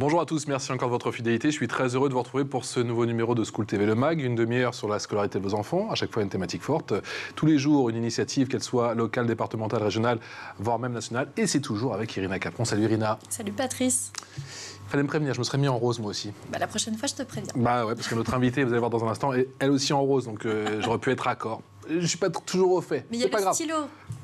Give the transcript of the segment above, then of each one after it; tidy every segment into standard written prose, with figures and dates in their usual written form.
Bonjour à tous, merci encore de votre fidélité. Je suis très heureux de vous retrouver pour ce nouveau numéro de School TV Le Mag, une demi-heure sur la scolarité de vos enfants, à chaque fois une thématique forte. Tous les jours, une initiative, qu'elle soit locale, départementale, régionale, voire même nationale. Et c'est toujours avec Irina Capron. Salut Irina. Salut Patrice. Fallait me prévenir, je me serais mis en rose moi aussi. La prochaine fois, je te préviens. Bah ouais, parce que notre invitée, vous allez voir dans un instant, est elle aussi en rose, donc j'aurais pu être raccord. Je ne suis pas toujours au fait. Mais il y a le stylo.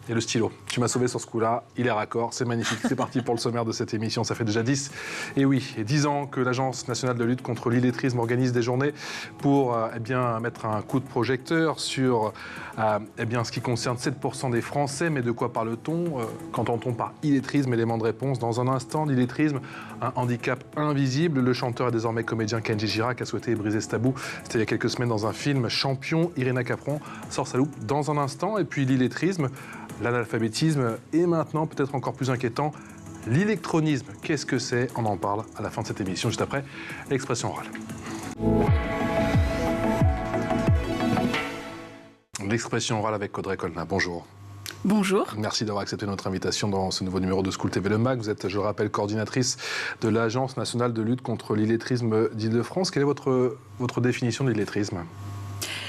Et le stylo. Tu m'as sauvé sur ce coup-là. Il est raccord. C'est magnifique. C'est parti pour le sommaire de cette émission. Ça fait déjà 10. Et oui, 10 ans que l'Agence nationale de lutte contre l'illettrisme organise des journées pour mettre un coup de projecteur sur ce qui concerne 7% des Français. Mais de quoi parle-t-on quand entend par illettrisme? Élément de réponse dans un instant. L'illettrisme, un handicap invisible. Le chanteur et désormais comédien Kenji Girac a souhaité briser ce tabou. C'était il y a quelques semaines dans un film Champion. Irina Capron sort sa loupe dans un instant. Et puis l'illettrisme, l'analphabétisme et maintenant, peut-être encore plus inquiétant, l'électronisme. Qu'est-ce que c'est? On en parle à la fin de cette émission, juste après l'expression orale. L'expression orale avec Audrey Colna. Bonjour. Bonjour. Merci d'avoir accepté notre invitation dans ce nouveau numéro de School TV Le Mag. Vous êtes, je rappelle, coordinatrice de l'Agence nationale de lutte contre l'illettrisme d'Île-de-France. Quelle est votre définition de l'illettrisme?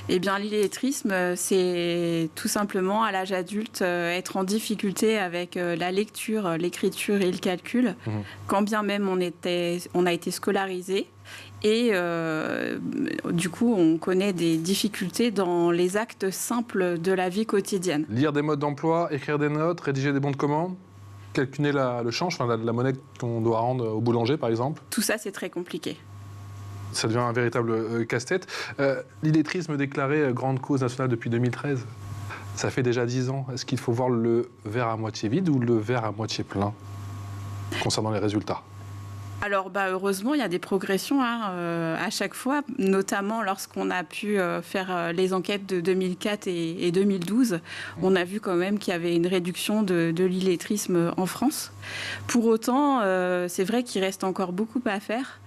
Eh bien, l'illettrisme, c'est tout simplement, à l'âge adulte, être en difficulté avec la lecture, l'écriture et le calcul, quand bien même on a été scolarisé. Et du coup, on connaît des difficultés dans les actes simples de la vie quotidienne. Lire des modes d'emploi, écrire des notes, rédiger des bons de commande, calculer le change, la monnaie qu'on doit rendre au boulanger, par exemple. Tout ça, c'est très compliqué. Ça devient un véritable casse-tête. L'illettrisme déclaré grande cause nationale depuis 2013. Ça fait déjà 10 ans. Est-ce qu'il faut voir le verre à moitié vide ou le verre à moitié plein concernant les résultats? Alors, heureusement, il y a des progressions à chaque fois, notamment lorsqu'on a pu faire les enquêtes de 2004 et 2012. On a vu quand même qu'il y avait une réduction de l'illettrisme en France. Pour autant, c'est vrai qu'il reste encore beaucoup à faire,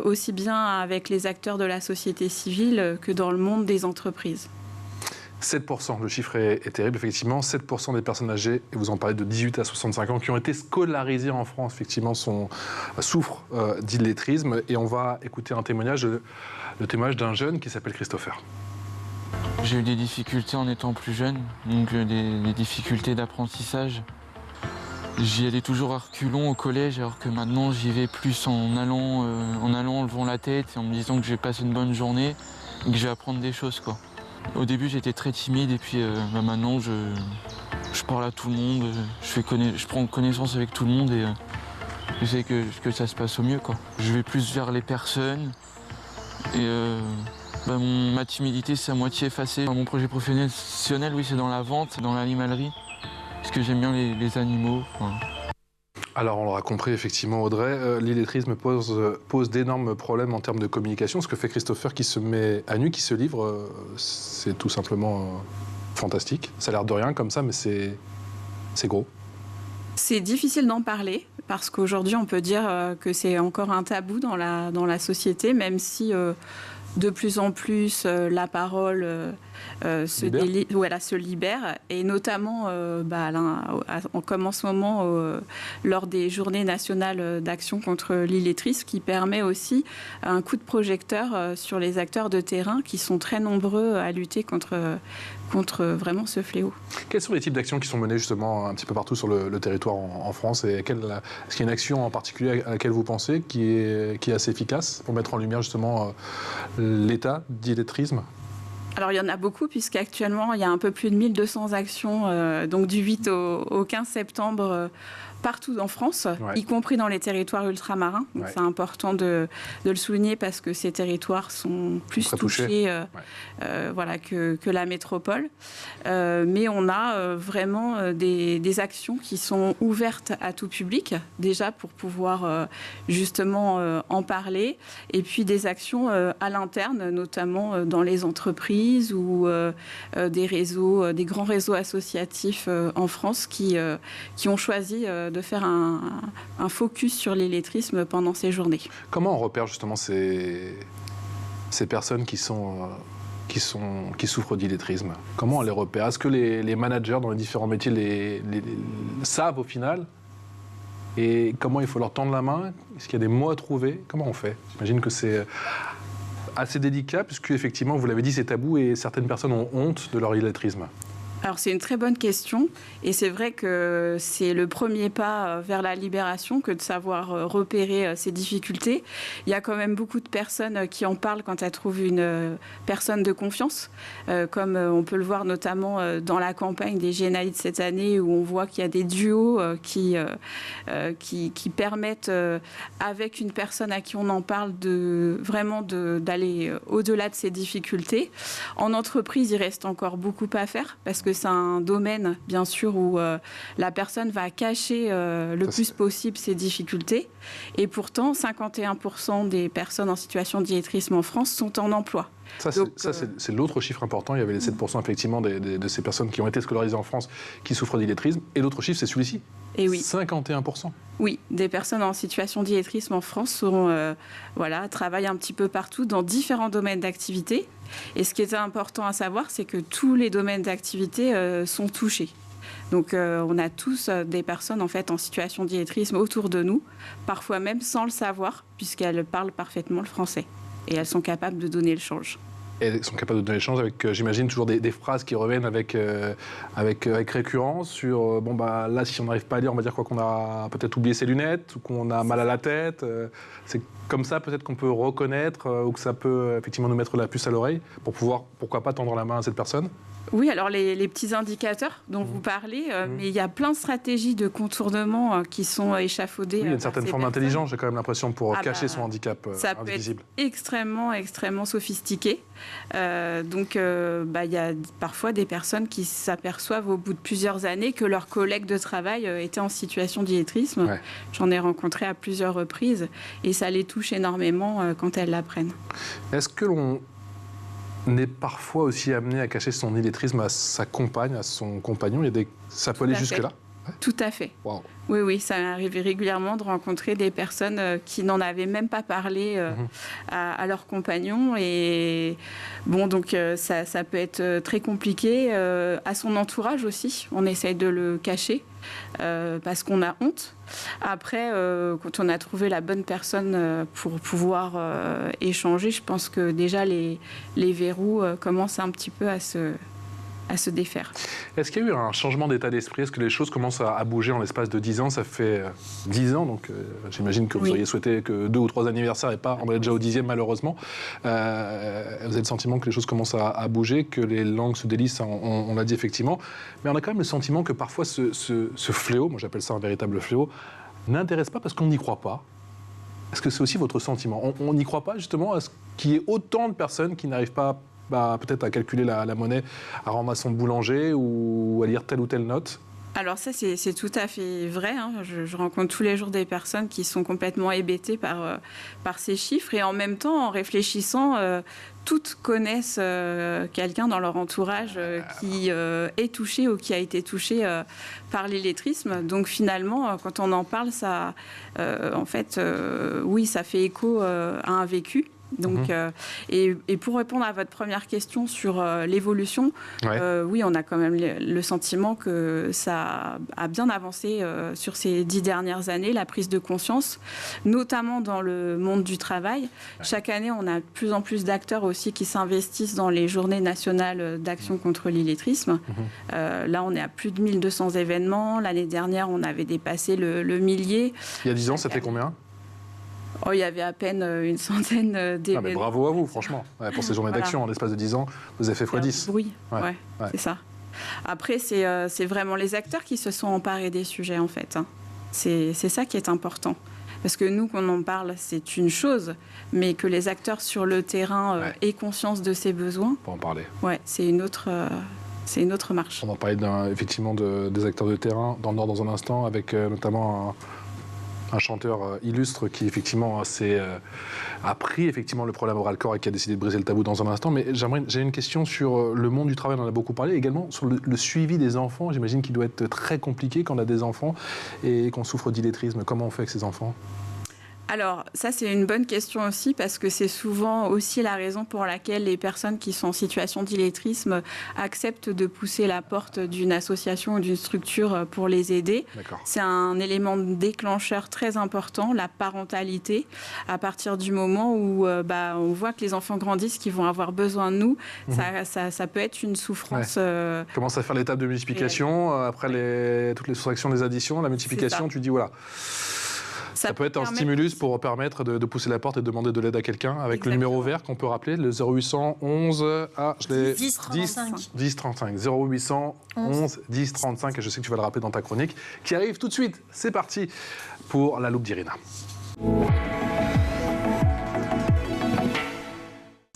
aussi bien avec les acteurs de la société civile que dans le monde des entreprises. 7%, le chiffre est terrible, effectivement. 7% des personnes âgées, et vous en parlez de 18 à 65 ans, qui ont été scolarisées en France, effectivement, souffrent d'illettrisme. Et on va écouter un témoignage, le témoignage d'un jeune qui s'appelle Christopher. J'ai eu des difficultés en étant plus jeune, donc des difficultés d'apprentissage. J'y allais toujours à reculons au collège, alors que maintenant j'y vais plus en allant en levant la tête et en me disant que je vais passer une bonne journée et que je vais apprendre des choses, quoi. Au début, j'étais très timide et puis maintenant, je parle à tout le monde, je prends connaissance avec tout le monde et je sais que ça se passe au mieux, quoi. Je vais plus vers les personnes et ma timidité, c'est à moitié effacée. Mon projet professionnel, oui, c'est dans la vente, dans l'animalerie, parce que j'aime bien les animaux. Voilà. Alors, on l'aura compris, effectivement, Audrey, l'illettrisme pose d'énormes problèmes en termes de communication. Ce que fait Christopher qui se met à nu, qui se livre, c'est tout simplement fantastique. Ça a l'air de rien comme ça, mais c'est gros. C'est difficile d'en parler, parce qu'aujourd'hui, on peut dire que c'est encore un tabou dans la société, même si de plus en plus la parole se libère, et notamment comme en ce moment lors des journées nationales d'action contre l'illettrisme, qui permet aussi un coup de projecteur sur les acteurs de terrain qui sont très nombreux à lutter contre vraiment ce fléau. Quels sont les types d'actions qui sont menées justement un petit peu partout sur le territoire en France, et est-ce qu'il y a une action en particulier à laquelle vous pensez qui est assez efficace pour mettre en lumière justement l'état d'illettrisme? Alors, il y en a beaucoup, puisqu'actuellement, il y a un peu plus de 1200 actions, donc du 8 au 15 septembre, partout en France, y compris dans les territoires ultramarins. Ouais. C'est important de le souligner, parce que ces territoires sont plus touchés que la métropole. Mais on a vraiment des actions qui sont ouvertes à tout public, déjà pour pouvoir justement en parler, et puis des actions à l'interne, notamment dans les entreprises ou des grands réseaux associatifs en France qui ont choisi de faire un focus sur l'illettrisme pendant ces journées. Comment on repère justement ces personnes qui souffrent d'illettrisme? Comment on les repère? Est-ce que les managers dans les différents métiers les savent au final? Et comment il faut leur tendre la main? Est-ce qu'il y a des mots à trouver? Comment on fait? J'imagine que c'est assez délicat, puisque effectivement, vous l'avez dit, c'est tabou et certaines personnes ont honte de leur illettrisme. Alors c'est une très bonne question et c'est vrai que c'est le premier pas vers la libération que de savoir repérer ces difficultés. Il y a quand même beaucoup de personnes qui en parlent quand elles trouvent une personne de confiance, comme on peut le voir notamment dans la campagne des GNAI de cette année où on voit qu'il y a des duos qui permettent avec une personne à qui on en parle d'aller au-delà de ces difficultés. En entreprise, il reste encore beaucoup à faire parce que c'est un domaine, bien sûr, où la personne va cacher le plus possible ses difficultés. Et pourtant, 51% des personnes en situation d'illettrisme en France sont en emploi. C'est l'autre chiffre important. Il y avait les 7% effectivement de ces personnes qui ont été scolarisées en France qui souffrent d'illettrisme. Et l'autre chiffre, c'est celui-ci. Et oui. 51%. Oui, des personnes en situation d'illettrisme en France travaillent un petit peu partout dans différents domaines d'activité. Et ce qui est important à savoir, c'est que tous les domaines d'activité sont touchés. Donc on a tous des personnes en fait en situation d'illettrisme autour de nous, parfois même sans le savoir, puisqu'elles parlent parfaitement le français. Et elles sont capables de donner le change. Et elles sont capables de donner le change avec, j'imagine, toujours des phrases qui reviennent avec récurrence sur, là, si on n'arrive pas à lire, on va dire quoi, qu'on a peut-être oublié ses lunettes ou qu'on a mal à la tête. C'est comme ça, peut-être qu'on peut reconnaître ou que ça peut effectivement nous mettre la puce à l'oreille pour pouvoir, pourquoi pas, tendre la main à cette personne. Oui, alors les petits indicateurs dont vous parlez, mais il y a plein de stratégies de contournement qui sont échafaudées. Oui, il y a une certaine forme d'intelligence, j'ai quand même l'impression, pour cacher son handicap ça invisible. Peut être extrêmement sophistiqué. Il y a parfois des personnes qui s'aperçoivent au bout de plusieurs années que leurs collègues de travail étaient en situation d'illettrisme. Ouais. J'en ai rencontré à plusieurs reprises et ça les touche énormément quand elles l'apprennent. Est-ce que l'on est parfois aussi amené à cacher son illettrisme à sa compagne, à son compagnon? Ça peut aller jusque-là? Tout à fait. Wow. Oui, ça m'arrive régulièrement de rencontrer des personnes qui n'en avaient même pas parlé à leur compagnon. Et ça peut être très compliqué. À son entourage aussi, on essaye de le cacher parce qu'on a honte. Après, quand on a trouvé la bonne personne pour pouvoir échanger, je pense que déjà les verrous commencent un petit peu à se défaire. Est-ce qu'il y a eu un changement d'état d'esprit? Est-ce que les choses commencent à bouger en l'espace de 10 ans? Ça fait 10 ans, donc j'imagine que vous auriez souhaité que 2 ou 3 anniversaires et pas, on est déjà au 10e malheureusement. Vous avez le sentiment que les choses commencent à bouger, que les langues se délissent, on l'a dit effectivement, mais on a quand même le sentiment que parfois ce fléau, moi j'appelle ça un véritable fléau, n'intéresse pas parce qu'on n'y croit pas. Est-ce que c'est aussi votre sentiment? On n'y croit pas justement à ce qu'il y ait autant de personnes qui n'arrivent pas peut-être à calculer la monnaie, à rendre à son boulanger ou à lire telle ou telle note? Alors ça, c'est tout à fait vrai. Je rencontre tous les jours des personnes qui sont complètement hébétées par ces chiffres. Et en même temps, en réfléchissant, toutes connaissent quelqu'un dans leur entourage qui est touché ou qui a été touché par l'illettrisme. Donc finalement, quand on en parle, ça fait écho à un vécu. Donc, et pour répondre à votre première question sur l'évolution, oui, on a quand même le sentiment que ça a bien avancé sur ces 10 dernières années, la prise de conscience, notamment dans le monde du travail. Ouais. Chaque année, on a de plus en plus d'acteurs aussi qui s'investissent dans les journées nationales d'action contre l'illettrisme. Là, on est à plus de 1200 événements. L'année dernière, on avait dépassé le millier. Il y a 10 ans, c'était combien ? Il y avait à peine une centaine d'événements. Mais bravo à vous, franchement. Pour ces journées d'action, en l'espace de 10 ans, vous avez fait x10. Oui, c'est ça. Après, c'est vraiment les acteurs qui se sont emparés des sujets, en fait. C'est ça qui est important. Parce que nous, qu'on en parle, c'est une chose, mais que les acteurs sur le terrain aient conscience de ces besoins. Pour en parler. C'est une autre marche. On va parler effectivement des acteurs de terrain dans le Nord dans un instant, avec notamment un chanteur illustre qui effectivement a pris effectivement le problème oral-corps et qui a décidé de briser le tabou dans un instant. Mais j'ai une question sur le monde du travail, on en a beaucoup parlé, également sur le suivi des enfants. J'imagine qu'il doit être très compliqué quand on a des enfants et qu'on souffre d'illettrisme. Comment on fait avec ces enfants ? Alors, ça, c'est une bonne question aussi, parce que c'est souvent aussi la raison pour laquelle les personnes qui sont en situation d'illettrisme acceptent de pousser la porte d'une association ou d'une structure pour les aider. C'est un élément déclencheur très important, la parentalité. À partir du moment où on voit que les enfants grandissent, qu'ils vont avoir besoin de nous, ça peut être une souffrance. Commence à faire l'étape de multiplication, après toutes les soustractions, les additions, la multiplication, tu dis voilà. Ça peut être un stimulus pour permettre de pousser la porte et de demander de l'aide à quelqu'un avec le numéro vert qu'on peut rappeler, le 0800 11 10 35. 0800 11 10 35, et je sais que tu vas le rappeler dans ta chronique, qui arrive tout de suite. C'est parti pour la loupe d'Irina.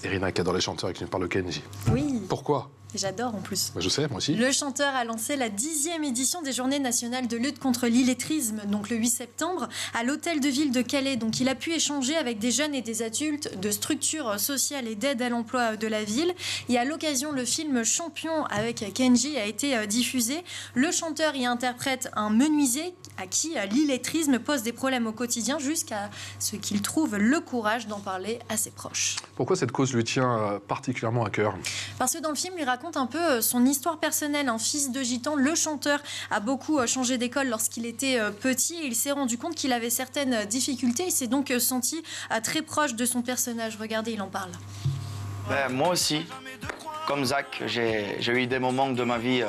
Irina qui adore les chanteurs et qui nous parle de Kenji. Oui. Pourquoi ? J'adore en plus. Je sais, moi aussi. Le chanteur a lancé la 10e édition des Journées nationales de lutte contre l'illettrisme, donc le 8 septembre, à l'hôtel de ville de Calais. Donc il a pu échanger avec des jeunes et des adultes de structures sociales et d'aide à l'emploi de la ville. Et à l'occasion, le film Champion avec Kenji a été diffusé. Le chanteur y interprète un menuisier à qui l'illettrisme pose des problèmes au quotidien, jusqu'à ce qu'il trouve le courage d'en parler à ses proches. Pourquoi cette cause lui tient particulièrement à cœur ? Parce que dans le film, il raconte un peu son histoire personnelle. Un fils de gitan, le chanteur a beaucoup changé d'école lorsqu'il était petit, et il s'est rendu compte qu'il avait certaines difficultés. Il s'est donc senti très proche de son personnage. Regardez, il en parle. Moi aussi, comme Zach, j'ai eu des moments de ma vie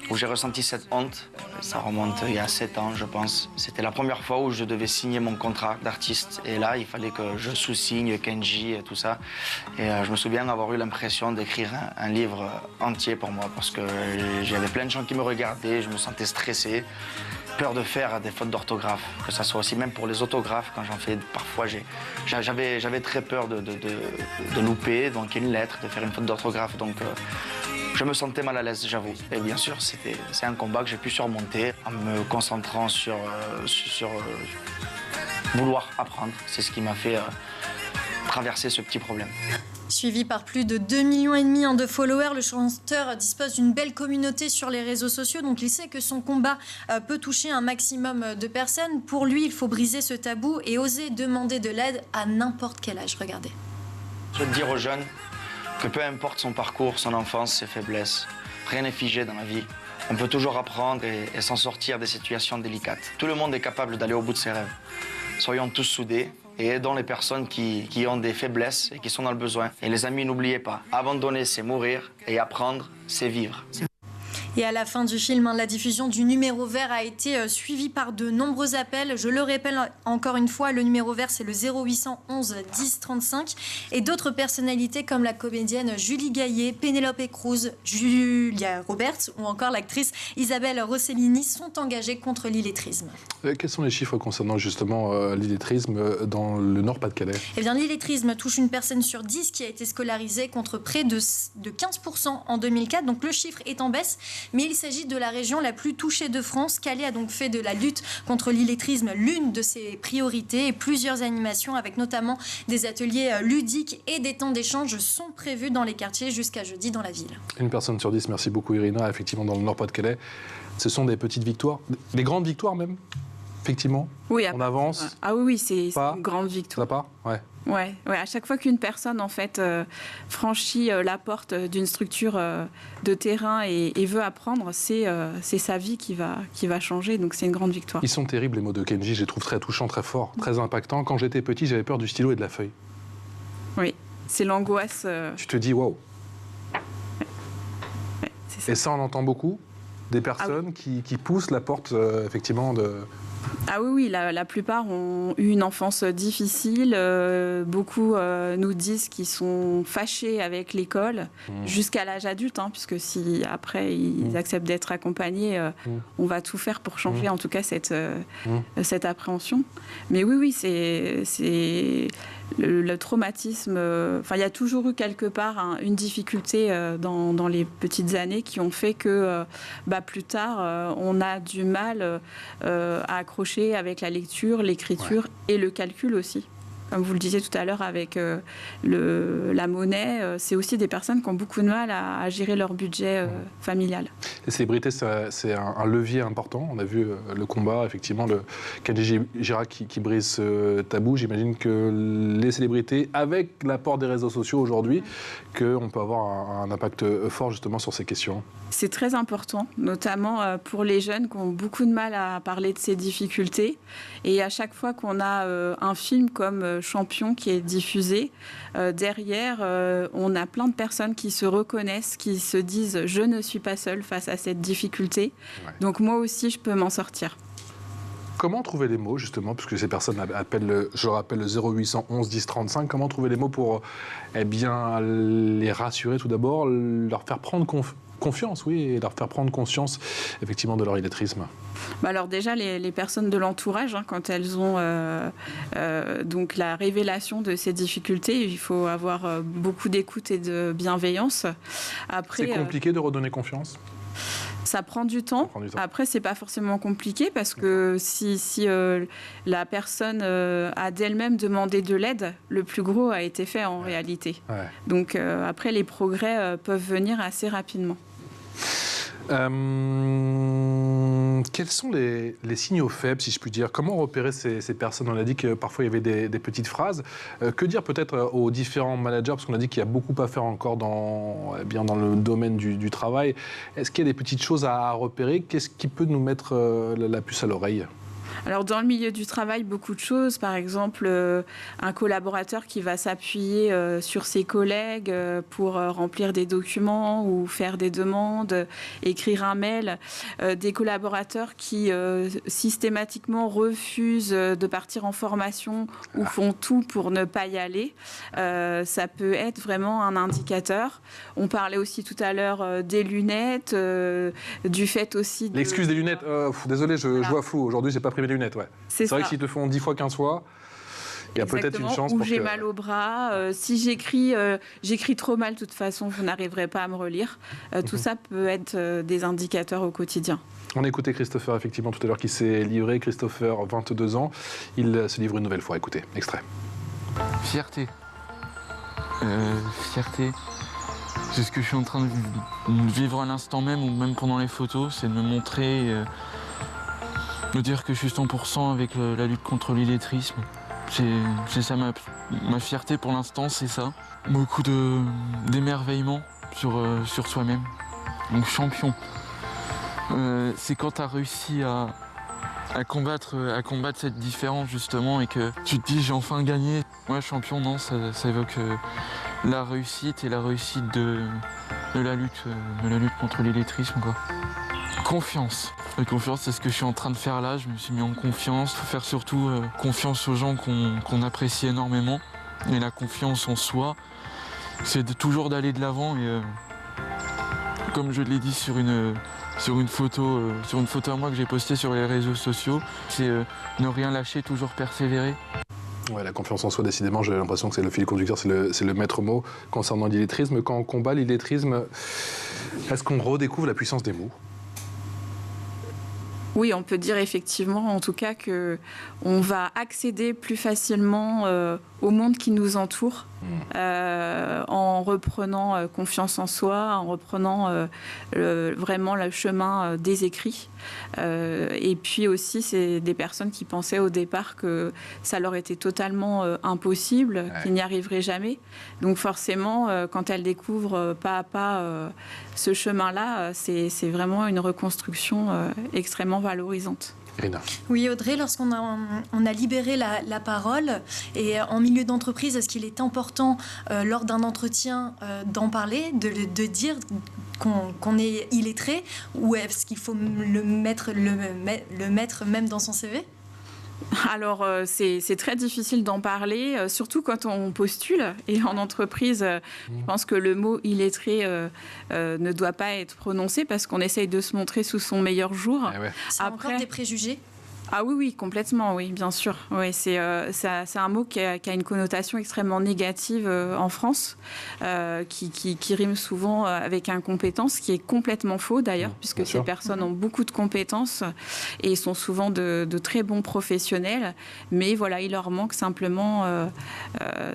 où j'ai ressenti cette honte. Ça remonte il y a 7 ans, je pense. C'était la première fois où je devais signer mon contrat d'artiste. Et là, il fallait que je sous-signe Kenji et tout ça. Et je me souviens avoir eu l'impression d'écrire un livre entier pour moi, parce que j'avais plein de gens qui me regardaient, je me sentais stressé. Peur de faire des fautes d'orthographe, que ça soit aussi même pour les autographes, quand j'en fais, parfois j'avais très peur de louper, donc une lettre, de faire une faute d'orthographe, donc je me sentais mal à l'aise, j'avoue. Et bien sûr, c'est un combat que j'ai pu surmonter en me concentrant sur vouloir apprendre. C'est ce qui m'a fait traverser ce petit problème. Suivi par plus de 2,5 millions de followers, le chanteur dispose d'une belle communauté sur les réseaux sociaux. Donc il sait que son combat peut toucher un maximum de personnes. Pour lui, il faut briser ce tabou et oser demander de l'aide à n'importe quel âge. Regardez. Je veux dire aux jeunes que peu importe son parcours, son enfance, ses faiblesses, rien n'est figé dans la vie. On peut toujours apprendre et s'en sortir des situations délicates. Tout le monde est capable d'aller au bout de ses rêves. Soyons tous soudés et aidons les personnes qui ont des faiblesses et qui sont dans le besoin. Et les amis, n'oubliez pas, abandonner, c'est mourir, et apprendre, c'est vivre. Et à la fin du film, la diffusion du numéro vert a été suivie par de nombreux appels. Je le répète encore une fois, le numéro vert, c'est le 0800 11 10 35. Et d'autres personnalités comme la comédienne Julie Gaillet, Pénélope Cruz, Julia Roberts ou encore l'actrice Isabelle Rossellini sont engagées contre l'illettrisme. Quels sont les chiffres concernant justement l'illettrisme dans le Nord-Pas-de-Calais ? Eh bien, l'illettrisme touche une personne sur 10 qui a été scolarisée, contre près de 15% en 2004. Donc le chiffre est en baisse. Mais il s'agit de la région la plus touchée de France. Calais a donc fait de la lutte contre l'illettrisme l'une de ses priorités, et plusieurs animations avec notamment des ateliers ludiques et des temps d'échange sont prévus dans les quartiers jusqu'à jeudi dans la ville. Une personne sur 10, merci beaucoup Irina. Effectivement, dans le Nord-Pas-de-Calais, ce sont des petites victoires, des grandes victoires même, effectivement. Oui, on avance. Ah oui, c'est une grande victoire. Ça part ? Ouais. Ouais, à chaque fois qu'une personne en fait franchit la porte d'une structure de terrain et veut apprendre, c'est sa vie qui va changer. Donc c'est une grande victoire. Ils sont terribles les mots de Kenji, je les trouve très touchants, très forts, très impactants. Quand j'étais petit, j'avais peur du stylo et de la feuille. Oui, c'est l'angoisse. Tu te dis waouh. Ouais, et ça, on entend beaucoup des personnes qui poussent la porte effectivement de. Ah oui, la plupart ont eu une enfance difficile. Beaucoup nous disent qu'ils sont fâchés avec l'école jusqu'à l'âge adulte, puisque si après ils acceptent d'être accompagnés, on va tout faire pour changer en tout cas cette appréhension. Mais oui, c'est le traumatisme. Il y a toujours eu quelque part une difficulté dans les petites années qui ont fait que plus tard, on a du mal à accrocher avec la lecture, l'écriture et le calcul aussi. comme vous le disiez tout à l'heure avec la monnaie, c'est aussi des personnes qui ont beaucoup de mal à gérer leur budget familial. Les célébrités, c'est un levier important. On a vu le combat, effectivement, le Kenji Girac qui brise ce tabou. J'imagine que les célébrités, avec l'apport des réseaux sociaux aujourd'hui, qu'on peut avoir un impact fort justement sur ces questions. C'est très important, notamment pour les jeunes qui ont beaucoup de mal à parler de ces difficultés. Et à chaque fois qu'on a un film comme Champion qui est diffusé, derrière, on a plein de personnes qui se reconnaissent, qui se disent « je ne suis pas seule face à cette difficulté, donc moi aussi je peux m'en sortir ». Comment trouver les mots, justement, puisque ces personnes appellent, je le rappelle, le 0811 10 35, comment trouver les mots pour bien, les rassurer tout d'abord, leur faire prendre confiance, oui, et leur faire prendre conscience, effectivement, de leur illettrisme? Alors déjà, les personnes de l'entourage, quand elles ont donc la révélation de ces difficultés, il faut avoir beaucoup d'écoute et de bienveillance. Après, c'est compliqué de redonner confiance? Ça prend du temps. Après, c'est pas forcément compliqué parce que si la personne a d'elle-même demandé de l'aide, le plus gros a été fait en réalité. Ouais. Donc après, les progrès peuvent venir assez rapidement. Quels sont les signaux faibles, si je puis dire? Comment repérer ces personnes? On a dit que parfois il y avait des petites phrases. Que dire peut-être aux différents managers? Parce qu'on a dit qu'il y a beaucoup à faire encore dans le domaine du travail. Est-ce qu'il y a des petites choses à repérer? Qu'est-ce qui peut nous mettre la puce à l'oreille? Alors dans le milieu du travail, beaucoup de choses. Par exemple, un collaborateur qui va s'appuyer sur ses collègues pour remplir des documents ou faire des demandes, écrire un mail. Des collaborateurs qui systématiquement refusent de partir en formation ou font tout pour ne pas y aller. Ça peut être vraiment un indicateur. On parlait aussi tout à l'heure des lunettes, du fait aussi de... L'excuse des lunettes, désolé, je vois flou. Aujourd'hui, j'ai pas pris mes lunettes. Ouais. C'est vrai que s'ils te font 10 fois, 15 fois, il y a peut-être une chance. Ou j'ai mal au bras. Si j'écris trop mal, de toute façon, vous n'arriverez pas à me relire. Tout ça peut être des indicateurs au quotidien. On a écouté Christopher, effectivement, tout à l'heure, qui s'est livré. Christopher, 22 ans. Il se livre une nouvelle fois. Écoutez, extrait. Fierté. Fierté. C'est ce que je suis en train de vivre à l'instant même, ou même pendant les photos. C'est de me montrer... me dire que je suis 100% avec la lutte contre l'illettrisme. C'est ça ma fierté pour l'instant, c'est ça. Beaucoup d'émerveillement sur soi-même. Donc champion. C'est quand tu as réussi à combattre cette différence justement et que tu te dis j'ai enfin gagné. Moi champion, non, ça évoque la réussite et la réussite de la lutte contre l'illettrisme, quoi. Confiance. La confiance, c'est ce que je suis en train de faire là. Je me suis mis en confiance. Il faut faire surtout confiance aux gens qu'on apprécie énormément. Et la confiance en soi, c'est toujours d'aller de l'avant. Et comme je l'ai dit sur une photo à moi que j'ai postée sur les réseaux sociaux, c'est ne rien lâcher, toujours persévérer. Ouais, la confiance en soi, décidément, j'ai l'impression que c'est le fil conducteur, c'est le maître mot concernant l'illettrisme. Quand on combat l'illettrisme, est-ce qu'on redécouvre la puissance des mots? Oui, on peut dire effectivement, en tout cas, qu'on va accéder plus facilement au monde qui nous entoure en reprenant confiance en soi, en reprenant vraiment le chemin des écrits. Et puis aussi, c'est des personnes qui pensaient au départ que ça leur était totalement impossible, qu'ils n'y arriveraient jamais. Donc forcément, quand elles découvrent pas à pas ce chemin-là, c'est vraiment une reconstruction extrêmement valorisante. Irina. Oui, Audrey, lorsqu'on a libéré la parole, et en milieu d'entreprise, est-ce qu'il est important, lors d'un entretien, d'en parler, de dire qu'on est illettré, ou est-ce qu'il faut le mettre même dans son CV ? Alors, c'est très difficile d'en parler, surtout quand on postule. Et en entreprise, je pense que le mot illettré ne doit pas être prononcé parce qu'on essaye de se montrer sous son meilleur jour. C'est encore des préjugés ? Ah oui, complètement, oui, bien sûr. Oui, c'est un mot qui a une connotation extrêmement négative en France, qui rime souvent avec incompétence, ce qui est complètement faux d'ailleurs, puisque ces personnes ont beaucoup de compétences et sont souvent de très bons professionnels, mais voilà, il leur manque simplement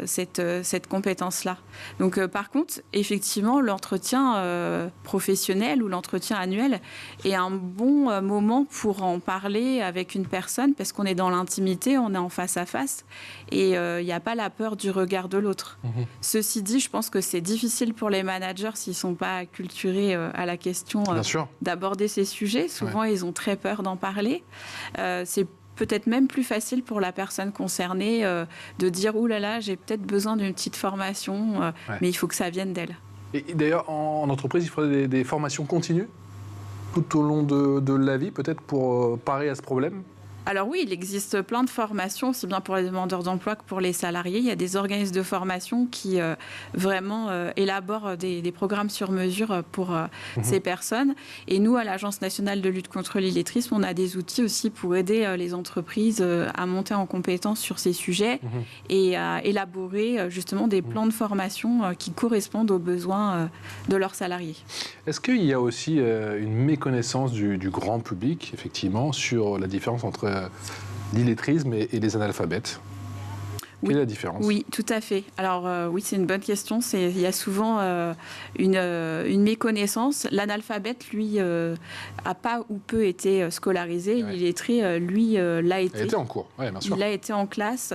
cette compétence-là. Donc par contre, effectivement, l'entretien professionnel ou l'entretien annuel est un bon moment pour en parler avec une personne, parce qu'on est dans l'intimité, on est en face à face et il n'y a pas la peur du regard de l'autre. Ceci dit, je pense que c'est difficile pour les managers s'ils ne sont pas acculturés à la question d'aborder ces sujets. Souvent, ils ont très peur d'en parler. C'est peut-être même plus facile pour la personne concernée de dire « Ouh là là, j'ai peut-être besoin d'une petite formation, mais il faut que ça vienne d'elle ». Et d'ailleurs, en entreprise, il faudrait des formations continues tout au long de la vie, peut-être pour parer à ce problème? Alors oui, il existe plein de formations, aussi bien pour les demandeurs d'emploi que pour les salariés. Il y a des organismes de formation qui vraiment élaborent des programmes sur mesure pour ces personnes. Et nous, à l'Agence nationale de lutte contre l'illettrisme, on a des outils aussi pour aider les entreprises à monter en compétence sur ces sujets et à élaborer justement des plans de formation qui correspondent aux besoins de leurs salariés. Est-ce qu'il y a aussi une méconnaissance du grand public, effectivement, sur la différence entre l'illettrisme et les analphabètes? Quelle est la différence? Oui, tout à fait. Alors oui, c'est une bonne question. Il y a souvent une méconnaissance. L'analphabète, lui, n'a pas ou peu été scolarisé. L'illettré, lui, l'a été. Il a été en cours, bien sûr. Il a été en classe,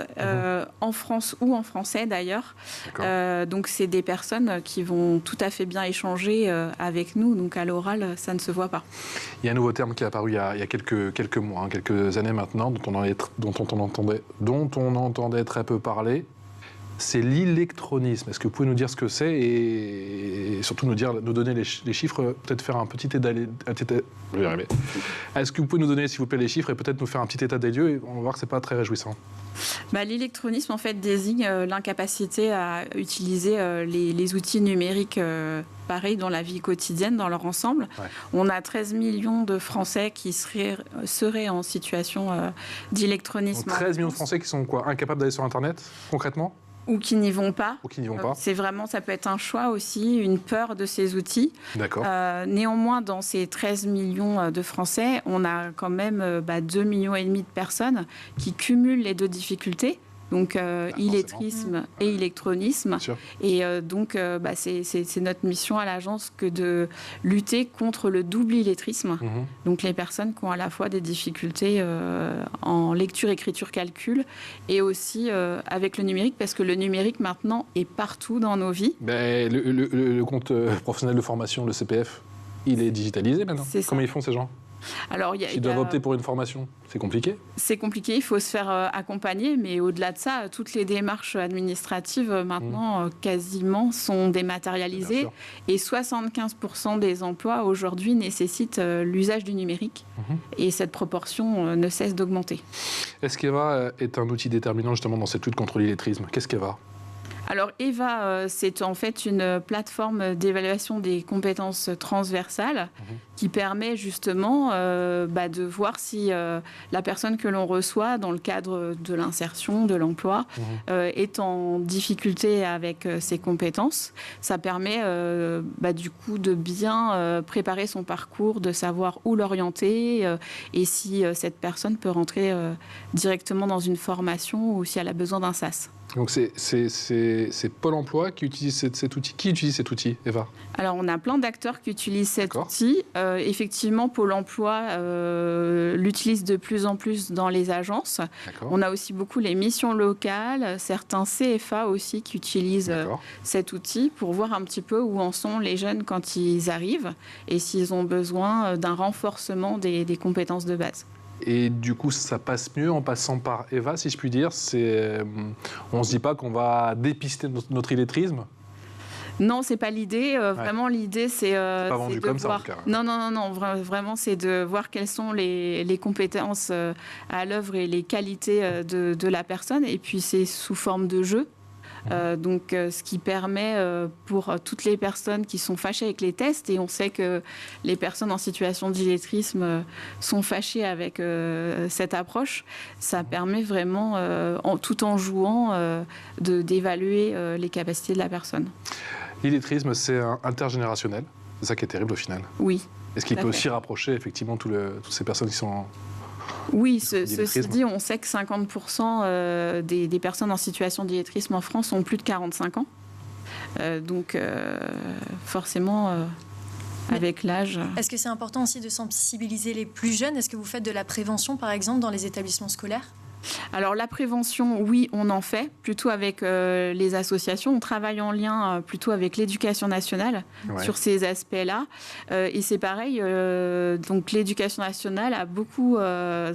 en France ou en français d'ailleurs. Donc c'est des personnes qui vont tout à fait bien échanger avec nous. Donc à l'oral, ça ne se voit pas. Il y a un nouveau terme qui est apparu il y a quelques mois, quelques années maintenant, dont on entendait très peu parler, c'est l'électronisme. Est-ce que vous pouvez nous dire ce que c'est et surtout nous donner les chiffres, peut-être faire un petit état des lieux. Je vais y arriver. Est-ce que vous pouvez nous donner, s'il vous plaît, les chiffres et peut-être nous faire un petit état des lieux, et on va voir que c'est pas très réjouissant. L'électronisme, en fait, désigne l'incapacité à utiliser les outils numériques pareil dans la vie quotidienne, dans leur ensemble. On a 13 millions de Français qui seraient en situation d'électronisme. 13 millions de Français qui sont incapables d'aller sur Internet, concrètement? Ou qui n'y vont pas. C'est vraiment, ça peut être un choix aussi, une peur de ces outils. D'accord. Néanmoins, dans ces 13 millions de Français, on a quand même 2,5 millions de personnes qui cumulent les deux difficultés. Donc illettrisme et électronisme. Et donc c'est notre mission à l'agence que de lutter contre le double illettrisme. Donc les personnes qui ont à la fois des difficultés en lecture, écriture, calcul et aussi avec le numérique, parce que le numérique maintenant est partout dans nos vies. Le compte professionnel de formation, le CPF, il est digitalisé maintenant. Comment ils font ces gens? Alors, ils doivent opter pour une formation, c'est compliqué? C'est compliqué, il faut se faire accompagner, mais au-delà de ça, toutes les démarches administratives maintenant quasiment sont dématérialisées et 75% des emplois aujourd'hui nécessitent l'usage du numérique et cette proportion ne cesse d'augmenter. Est-ce qu'EVA est un outil déterminant justement dans cette lutte contre l'illettrisme? Qu'est-ce qu'EVA? Alors EVA, c'est en fait une plateforme d'évaluation des compétences transversales qui permet justement de voir si la personne que l'on reçoit dans le cadre de l'insertion, de l'emploi, est en difficulté avec ses compétences. Ça permet du coup de bien préparer son parcours, de savoir où l'orienter et si cette personne peut rentrer directement dans une formation ou si elle a besoin d'un SAS. Donc c'est Pôle emploi qui utilise cet outil. Qui utilise cet outil, Eva? Alors on a plein d'acteurs qui utilisent cet outil. Effectivement, Pôle emploi l'utilise de plus en plus dans les agences. On a aussi beaucoup les missions locales, certains CFA aussi qui utilisent cet outil pour voir un petit peu où en sont les jeunes quand ils arrivent et s'ils ont besoin d'un renforcement des compétences de base. Et du coup, ça passe mieux en passant par EVA, si je puis dire. On ne se dit pas qu'on va dépister notre illettrisme? Non, c'est pas l'idée. Vraiment, l'idée, c'est pas vendu de comme voir... ça, en tout cas. Non. Vraiment, c'est de voir quelles sont les compétences à l'œuvre et les qualités de la personne. Et puis, c'est sous forme de jeu. Donc, ce qui permet pour toutes les personnes qui sont fâchées avec les tests, et on sait que les personnes en situation d'illettrisme sont fâchées avec cette approche, ça permet vraiment, tout en jouant, d'évaluer les capacités de la personne. L'illettrisme, c'est intergénérationnel. C'est ça qui est terrible au final. Oui. Est-ce qu'il peut aussi rapprocher effectivement toutes ces personnes qui sont Oui, ceci dit, on sait que 50% des personnes en situation d'illettrisme en France ont plus de 45 ans. Donc, forcément, avec l'âge... Est-ce que c'est important aussi de sensibiliser les plus jeunes? Est-ce que vous faites de la prévention, par exemple, dans les établissements scolaires? Alors la prévention, oui, on en fait, plutôt avec les associations. On travaille en lien plutôt avec l'éducation nationale sur ces aspects-là. Et c'est pareil, donc l'éducation nationale a beaucoup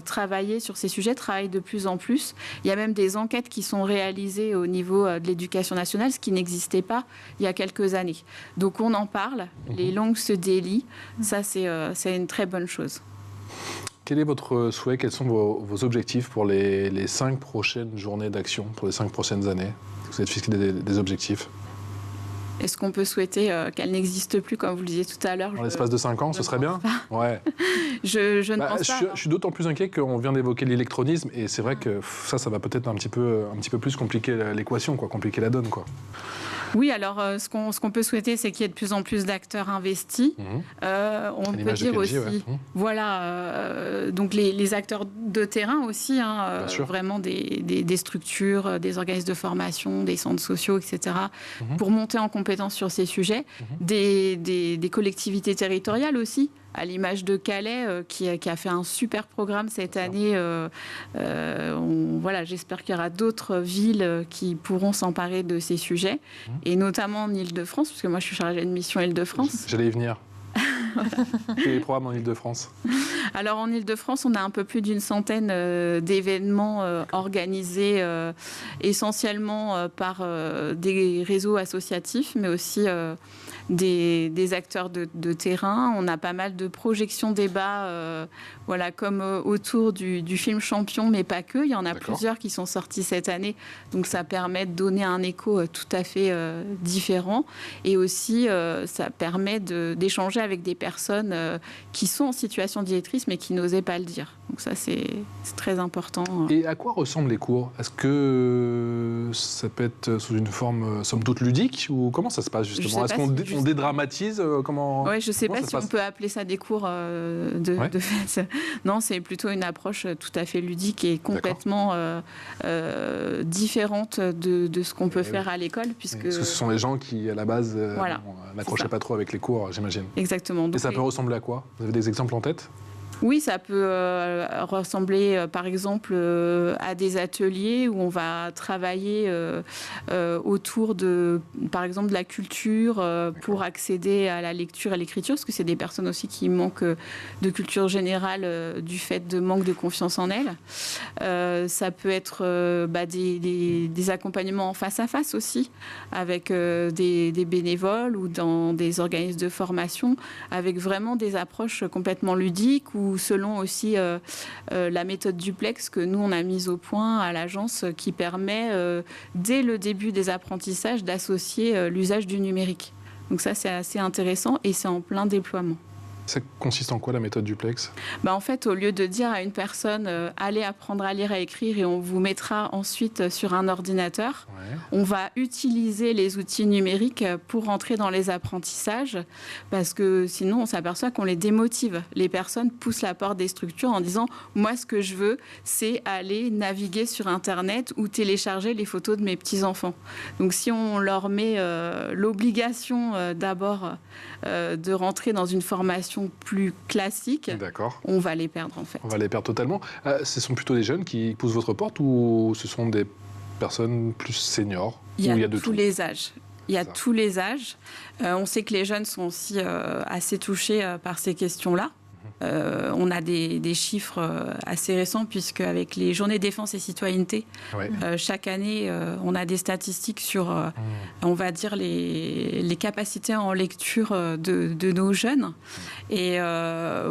travaillé sur ces sujets, travaille de plus en plus. Il y a même des enquêtes qui sont réalisées au niveau de l'éducation nationale, ce qui n'existait pas il y a quelques années. Donc on en parle, les langues se délient, ça c'est une très bonne chose. Quel est votre souhait? Quels sont vos objectifs pour les 5 prochaines journées d'action, pour les 5 prochaines années? Vous êtes fixé des objectifs? Est-ce qu'on peut souhaiter qu'elle n'existe plus, comme vous le disiez tout à l'heure? Dans l'espace de 5 ans, ce serait bien? Ouais. Je ne pense pas. Je suis d'autant plus inquiet qu'on vient d'évoquer l'électronisme, et c'est vrai que ça va peut-être un petit peu plus compliquer l'équation, compliquer la donne, quoi. Oui, alors ce qu'on peut souhaiter, c'est qu'il y ait de plus en plus d'acteurs investis. On peut dire aussi, voilà, donc les acteurs de terrain aussi, vraiment des structures, des organismes de formation, des centres sociaux, etc., pour monter en compétence sur ces sujets. Des collectivités territoriales aussi, à l'image de Calais, qui a fait un super programme cette année. Voilà, j'espère qu'il y aura d'autres villes qui pourront s'emparer de ces sujets, et notamment en Île-de-France, parce que moi je suis chargée de mission Île-de-France. J'allais y venir. Quel est le programme en Île-de-France? Alors en Île-de-France, on a un peu plus d'une centaine d'événements organisés essentiellement par des réseaux associatifs, mais aussi des acteurs de terrain. On a pas mal de projections débats, voilà, comme autour du film Champion, mais pas que. Il y en a plusieurs qui sont sortis cette année, donc ça permet de donner un écho tout à fait différent. Et aussi, ça permet d'échanger avec des personnes qui sont en situation d'illettrisme et qui n'osaient pas le dire. Donc ça, c'est très important. Et à quoi ressemblent les cours? Est-ce que ça peut être sous une forme, somme toute, ludique, ou comment ça se passe justement? Est-ce qu'on dédramatise? Comment? Oui, je ne sais pas si on peut appeler ça des cours de fait. Non, c'est plutôt une approche tout à fait ludique et complètement différente de ce qu'on peut faire à l'école. Parce que ce sont les gens qui, à la base, n'accrochaient pas trop avec les cours, j'imagine. Exactement. Et ça peut ressembler à quoi? Vous avez des exemples en tête? Oui, ça peut ressembler par exemple à des ateliers où on va travailler autour par exemple de la culture pour accéder à la lecture et l'écriture, parce que c'est des personnes aussi qui manquent de culture générale du fait de manque de confiance en elles. Ça peut être des accompagnements en face à face aussi, avec des bénévoles ou dans des organismes de formation, avec vraiment des approches complètement ludiques, ou selon aussi la méthode duplex que nous on a mise au point à l'agence, qui permet dès le début des apprentissages d'associer l'usage du numérique. Donc ça, c'est assez intéressant et c'est en plein déploiement. Ça consiste en quoi, la méthode duplex? En fait, au lieu de dire à une personne allez apprendre à lire et à écrire et on vous mettra ensuite sur un ordinateur, on va utiliser les outils numériques pour rentrer dans les apprentissages, parce que sinon on s'aperçoit qu'on les démotive. Les personnes poussent la porte des structures en disant moi ce que je veux c'est aller naviguer sur Internet ou télécharger les photos de mes petits-enfants. Donc si on leur met l'obligation d'abord de rentrer dans une formation plus classique, on va les perdre en fait. On va les perdre totalement. Ce sont plutôt des jeunes qui poussent votre porte, ou ce sont des personnes plus seniors? Il y a tous les âges. Il y a tous les âges. On sait que les jeunes sont aussi assez touchés par ces questions-là. On a des chiffres assez récents, puisque avec les journées défense et citoyenneté, chaque année, on a des statistiques sur, on va dire, les capacités en lecture de nos jeunes. Et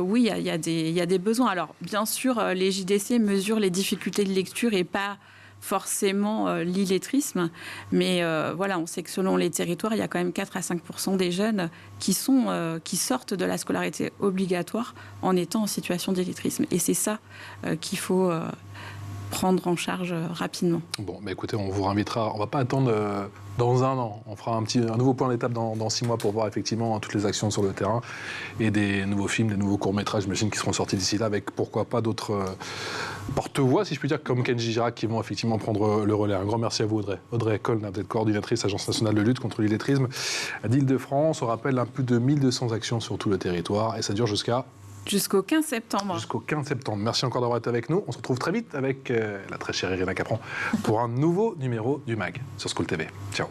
oui, il y a des besoins. Alors, bien sûr, les JDC mesurent les difficultés de lecture et pas forcément l'illettrisme, mais voilà, on sait que selon les territoires, il y a quand même 4 à 5% des jeunes qui sortent de la scolarité obligatoire en étant en situation d'illettrisme. Et c'est ça qu'il faut prendre en charge rapidement. Bon, bah écoutez, on vous réinvitera. On ne va pas attendre dans un an. On fera un nouveau point d'étape dans 6 mois pour voir effectivement toutes les actions sur le terrain et des nouveaux films, des nouveaux courts-métrages, j'imagine, qui seront sortis d'ici là, avec pourquoi pas d'autres porte-voix, si je puis dire, comme Kenji Girac, qui vont effectivement prendre le relais. Un grand merci à vous, Audrey. Audrey Coll, vous êtes coordinatrice Agence nationale de lutte contre l'illettrisme d'Île-de-France. On rappelle plus de 1200 actions sur tout le territoire et ça dure jusqu'au 15 septembre. Jusqu'au 15 septembre. Merci encore d'avoir été avec nous. On se retrouve très vite avec la très chère Irina Capron pour un nouveau numéro du MAG sur School TV. Ciao.